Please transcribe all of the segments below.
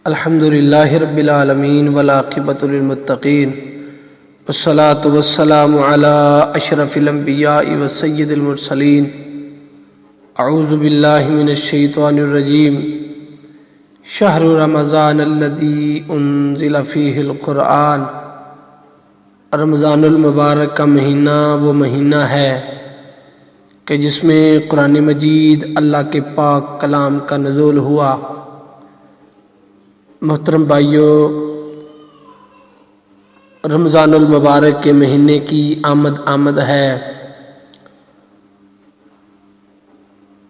الحمدللہ رب العالمین والعاقبۃ للمتقین والصلاة والسلام علی اشرف الانبیاء وسید المرسلین اعوذ باللہ من الشیطان الرجیم شہر رمضان الذی انزل فیہ القرآن۔ رمضان المبارک کا مہینہ وہ مہینہ ہے کہ جس میں قرآن مجید اللہ کے پاک کلام کا نزول ہوا۔ محترم بھائیو، رمضان المبارک کے مہینے کی آمد ہے،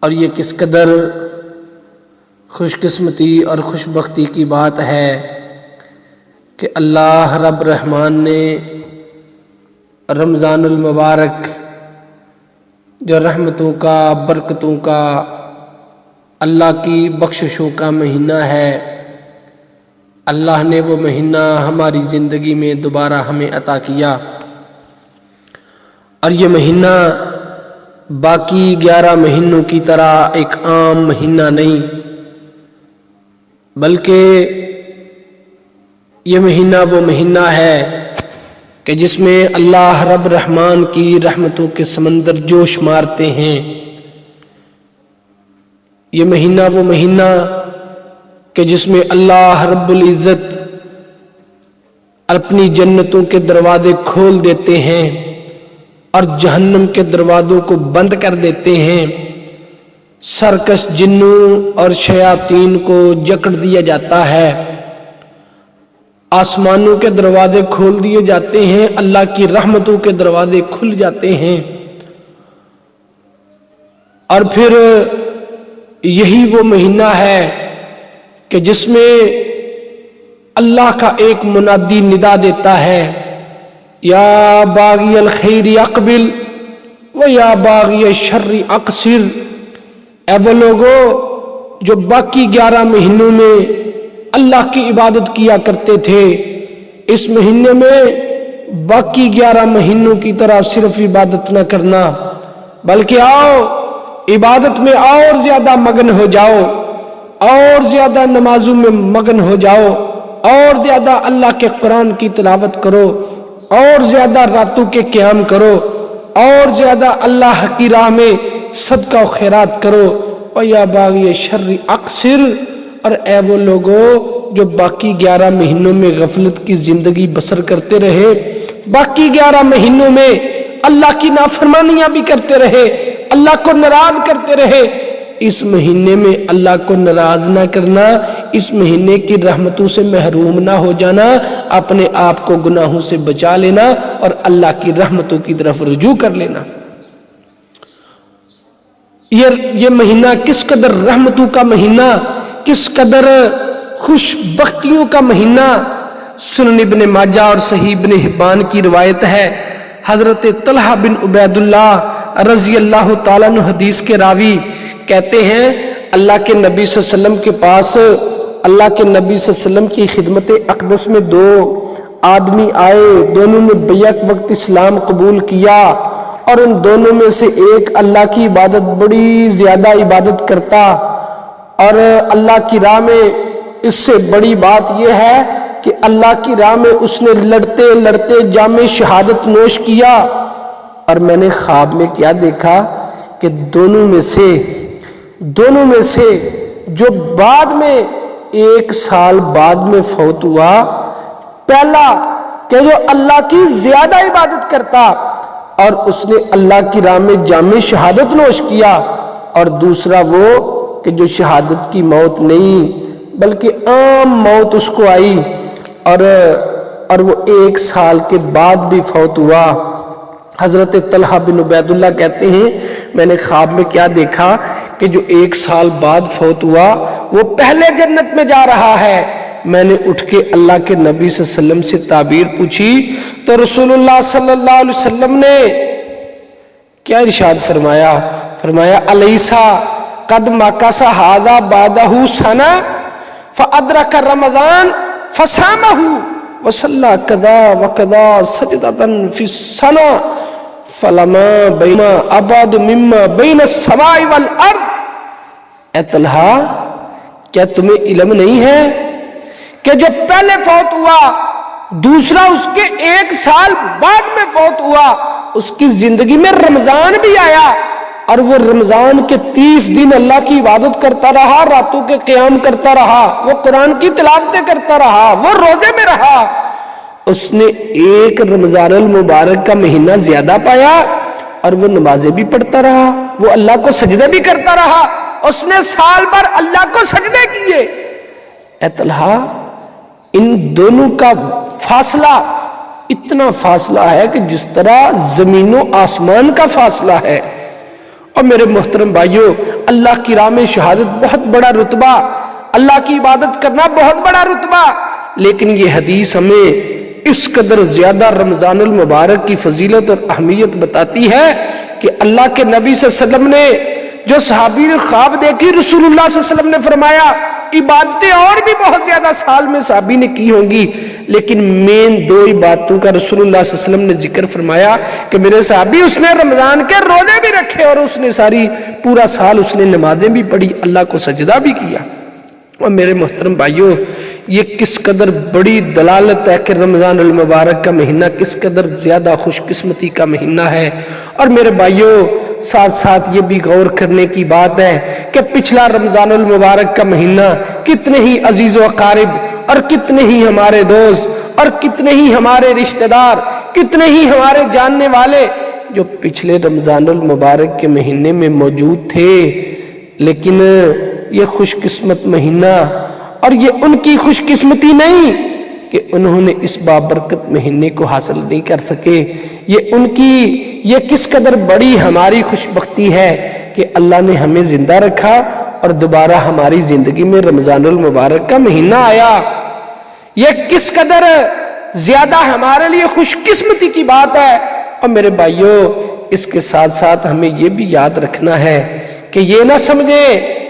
اور یہ کس قدر خوش قسمتی اور خوش بختی کی بات ہے کہ اللہ رب رحمان نے رمضان المبارک جو رحمتوں کا، برکتوں کا، اللہ کی بخششوں کا مہینہ ہے، اللہ نے وہ مہینہ ہماری زندگی میں دوبارہ ہمیں عطا کیا۔ اور یہ مہینہ باقی 11 مہینوں کی طرح ایک عام مہینہ نہیں، بلکہ یہ مہینہ وہ مہینہ ہے کہ جس میں اللہ رب رحمان کی رحمتوں کے سمندر جوش مارتے ہیں۔ یہ مہینہ وہ مہینہ کہ جس میں اللہ رب العزت اپنی جنتوں کے دروازے کھول دیتے ہیں اور جہنم کے دروازوں کو بند کر دیتے ہیں۔ سرکش جنوں اور شیاطین کو جکڑ دیا جاتا ہے، آسمانوں کے دروازے کھول دیے جاتے ہیں، اللہ کی رحمتوں کے دروازے کھل جاتے ہیں۔ اور پھر یہی وہ مہینہ ہے کہ جس میں اللہ کا ایک منادی ندا دیتا ہے، یا باغی الخیر اقبل و یا باغی الشر اقصر۔ اے وہ لوگو جو باقی 11 مہینوں میں اللہ کی عبادت کیا کرتے تھے، اس مہینے میں باقی 11 مہینوں کی طرح صرف عبادت نہ کرنا، بلکہ آؤ عبادت میں اور زیادہ مگن ہو جاؤ، اور زیادہ نمازوں میں مگن ہو جاؤ، اور زیادہ اللہ کے قرآن کی تلاوت کرو، اور زیادہ راتوں کے قیام کرو، اور زیادہ اللہ کی راہ میں صدقہ و خیرات کرو۔ وَيَا بَاغِيَ الشَّرِّ أَقْصِرْ۔ اور اے وہ لوگو جو باقی 11 مہینوں میں غفلت کی زندگی بسر کرتے رہے، باقی 11 مہینوں میں اللہ کی نافرمانیاں بھی کرتے رہے، اللہ کو ناراض کرتے رہے، اس مہینے میں اللہ کو ناراض نہ کرنا، اس مہینے کی رحمتوں سے محروم نہ ہو جانا، اپنے آپ کو گناہوں سے بچا لینا اور اللہ کی رحمتوں کی طرف رجوع کر لینا۔ یہ مہینہ کس قدر رحمتوں کا مہینہ، کس قدر خوش بختیوں کا مہینہ۔ سنن ابن ماجہ اور صحیح ابن حبان کی روایت ہے، حضرت طلحہ بن عبید اللہ رضی اللہ تعالیٰ عنہ حدیث کے راوی کہتے ہیں، اللہ کے نبی صلی اللہ علیہ وسلم کے پاس اللہ کے نبی صلی اللہ علیہ وسلم کی خدمت اقدس میں 2 آدمی آئے، دونوں نے بیک وقت اسلام قبول کیا، اور ان دونوں میں سے ایک اللہ کی عبادت بڑی زیادہ عبادت کرتا، اور اللہ کی راہ میں اس سے بڑی بات یہ ہے کہ اللہ کی راہ میں اس نے لڑتے لڑتے جام شہادت نوش کیا۔ اور میں نے خواب میں کیا دیکھا کہ دونوں میں سے جو بعد میں 1 سال بعد میں فوت ہوا، پہلا کہ جو اللہ کی زیادہ عبادت کرتا اور اس نے اللہ کی راہ میں جام شہادت نوش کیا، اور دوسرا وہ کہ جو شہادت کی موت نہیں بلکہ عام موت اس کو آئی، اور وہ 1 سال کے بعد بھی فوت ہوا۔ حضرت طلحہ بن عبید اللہ کہتے ہیں، میں نے خواب میں کیا دیکھا کہ جو 1 سال بعد فوت ہوا وہ پہلے جنت میں جا رہا ہے۔ میں نے اٹھ کے اللہ کے نبی صلی اللہ علیہ وسلم سے تعبیر پوچھی تو رسول اللہ صلی اللہ علیہ وسلم نے کیا ارشاد فرمایا الیسا قد مکث ھذا بعدہ سنہ فادرک رمضان فصامہ وصلی کذا وکذا سجدۃ فی السنہ فلما بین ابعد مما بین السماء والارض۔ اے طلحہ، کیا تمہیں علم نہیں ہے کہ جو پہلے فوت ہوا دوسرا اس کے 1 سال بعد میں فوت ہوا، اس کی زندگی میں رمضان بھی آیا اور وہ رمضان کے 30 دن اللہ کی عبادت کرتا رہا، راتوں کے قیام کرتا رہا، وہ قرآن کی تلاوتیں کرتا رہا، وہ روزے میں رہا، اس نے 1 رمضان المبارک کا مہینہ زیادہ پایا اور وہ نمازیں بھی پڑھتا رہا، وہ اللہ کو سجدے بھی کرتا رہا، اس نے سال بھر اللہ کو سجدے کیے۔ اے طلحہ، ان دونوں کا فاصلہ اتنا فاصلہ ہے کہ جس طرح زمین و آسمان کا فاصلہ ہے۔ اور میرے محترم بھائیوں، اللہ کی راہ میں شہادت بہت بڑا رتبہ، اللہ کی عبادت کرنا بہت بڑا رتبہ، لیکن یہ حدیث ہمیں اس قدر زیادہ رمضان المبارک کی فضیلت اور اہمیت بتاتی ہے کہ اللہ کے نبی صلی اللہ علیہ وسلم نے جو صحابی نے خواب دیکھی، رسول اللہ صلی اللہ علیہ وسلم نے فرمایا عبادتیں اور بھی بہت زیادہ سال میں صحابی نے کی ہوں گی، لیکن مین 2 عبادتوں کا رسول اللہ صلی اللہ علیہ وسلم نے ذکر فرمایا کہ میرے صحابی اس نے رمضان کے روزے بھی رکھے اور اس نے ساری پورا سال اس نے نمازیں بھی پڑھی، اللہ کو سجدہ بھی کیا۔ اور میرے محترم بھائیوں، یہ کس قدر بڑی دلالت ہے کہ رمضان المبارک کا مہینہ کس قدر زیادہ خوش قسمتی کا مہینہ ہے۔ اور میرے بھائیوں، ساتھ ساتھ یہ بھی غور کرنے کی بات ہے کہ پچھلا رمضان المبارک کا مہینہ کتنے ہی عزیز و اقارب اور کتنے ہی ہمارے دوست اور کتنے ہی ہمارے رشتہ دار، کتنے ہی ہمارے جاننے والے جو پچھلے رمضان المبارک کے مہینے میں موجود تھے، لیکن یہ خوش قسمت مہینہ، اور یہ ان کی خوش قسمتی نہیں کہ انہوں نے اس بابرکت مہینے کو حاصل نہیں کر سکے، یہ کس قدر بڑی ہماری خوش بختی ہے کہ اللہ نے ہمیں زندہ رکھا اور دوبارہ ہماری زندگی میں رمضان المبارک کا مہینہ آیا۔ یہ کس قدر زیادہ ہمارے لیے خوش قسمتی کی بات ہے۔ اور میرے بھائیوں، اس کے ساتھ ساتھ ہمیں یہ بھی یاد رکھنا ہے کہ یہ نہ سمجھیں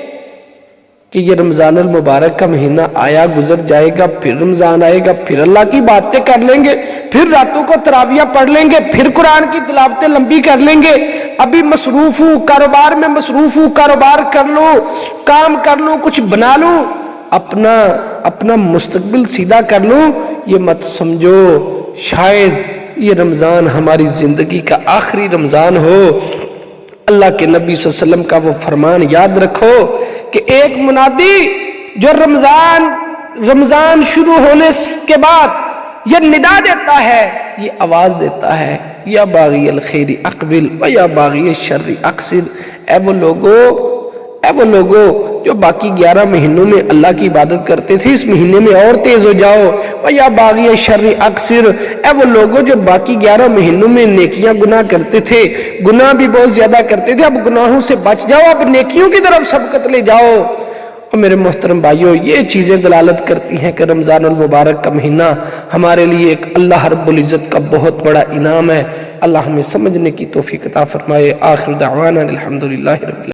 کہ یہ رمضان المبارک کا مہینہ آیا گزر جائے گا، پھر رمضان آئے گا، پھر اللہ کی باتیں کر لیں گے، پھر راتوں کو تراویح پڑھ لیں گے، پھر قرآن کی تلاوتیں لمبی کر لیں گے، ابھی مصروف ہوں، کاروبار میں مصروف ہوں، کاروبار کر لوں، کام کر لوں، کچھ بنا لوں، اپنا مستقبل سیدھا کر لوں۔ یہ مت سمجھو شاید یہ رمضان ہماری زندگی کا آخری رمضان ہو۔ اللہ کے نبی صلی اللہ علیہ وسلم کا وہ فرمان یاد رکھو کہ ایک منادی جو رمضان شروع ہونے کے بعد یہ ندا دیتا ہے، یہ آواز دیتا ہے، یا باغی الخیر اقبل و یا باغی الشر اقصر، اے وہ لوگو جو باقی 11 مہینوں میں اللہ کی عبادت کرتے تھے، اس مہینے میں اور تیز ہو جاؤ، و یا باغی الشر اقصر، اے وہ لوگو جو باقی 11 مہینوں میں نیکیاں گناہ کرتے تھے، گناہ بھی بہت زیادہ کرتے تھے، اب گناہوں سے بچ جاؤ، اب نیکیوں کی طرف سبقت لے جاؤ۔ اور میرے محترم بھائیوں، یہ چیزیں دلالت کرتی ہیں کہ رمضان المبارک کا مہینہ ہمارے لیے ایک اللہ رب العزت کا بہت بڑا انعام ہے۔ اللہ ہمیں سمجھنے کی توفیق عطا فرمائے۔ آخر دعوانا الحمدللہ رب العالمین۔